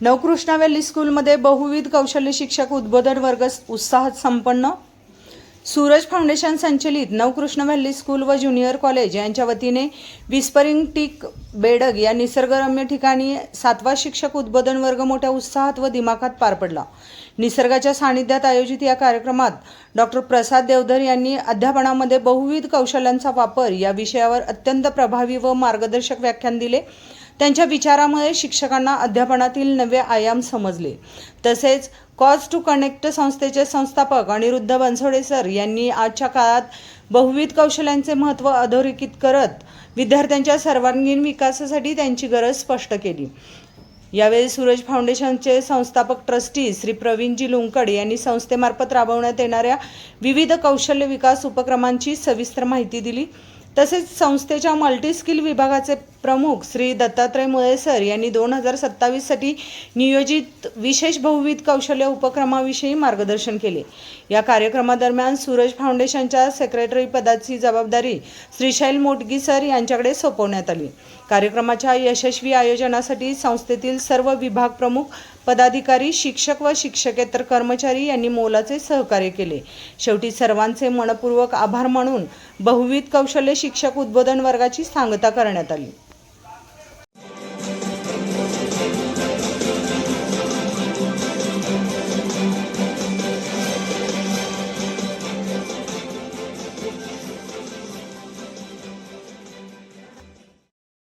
Navkrishna valley स्कूलमध्ये बहुविध कौशल्य शिक्षक उद्बोधन वर्ग उत्साहात संपन्न। सूरज फाउंडेशन संचलित नवकृष्णा व्हॅली स्कूल व ज्युनियर कॉलेज यांच्या वतीने विस्परिंग टीक बेडग या निसर्गरम्य ठिकाणी 7वा शिक्षक उद्बोधन वर्ग मोठ्या उत्साहात व दिमाखात पार पडला। निसर्गाच्या सानिध्यात आयोजित या कार्यक्रमात डॉक्टर प्रसाद देवधर यांनी अध्यापनामध्ये बहुविध कौशल्यांचा वापर या विषयावर अत्यंत प्रभावी व मार्गदर्शक व्याख्यान दिले। त्यांच्या विचारामुळे शिक्षकांना अध्यापनातील नवे आयाम समजले। तसेच कॉज टू कनेक्ट संस्थेचे संस्थापक अनिरुद्ध बनसोडे सर यांनी आजच्या काळात बहुविध कौशल्यांचे महत्त्व अधोरेखित करत विद्यार्थ्यांच्या सर्वांगीण विकासासाठी त्यांची गरज स्पष्ट केली। यावेळी सूरज फाउंडेशनचे संस्थापक ट्रस्टी श्री प्रवीणजी लुंकड यांनी संस्थेमार्फत राबवण्यात येणाऱ्या विविध कौशल्य विकास उपक्रमांची सविस्तर माहिती दिली। तसेच संस्थेच्या मल्टी स्किल विभागाचे प्रमुख श्री दत्तात्रय मुळे सर यांनी 2027 साठी नियोजित विशेष बहुविध कौशल्य उपक्रमाविषयी मार्गदर्शन केले। या कार्यक्रमादरम्यान सूरज फाउंडेशनच्या सेक्रेटरी पदाची जबाबदारी श्रीशैल मोटगी सर यांच्याकडे सोपवण्यात आली। कार्यक्रमाच्या यशस्वी आयोजनासाठी संस्थेतील सर्व विभाग प्रमुख, पदाधिकारी, शिक्षक व शिक्षकेतर कर्मचारी यांनी मोलाचे सहकार्य केले। शेवटी सर्वांचे मनपूर्वक आभार मानून बहुविध कौशल्य शिक्षक उद्बोधन वर्गाची सांगता करण्यात आली।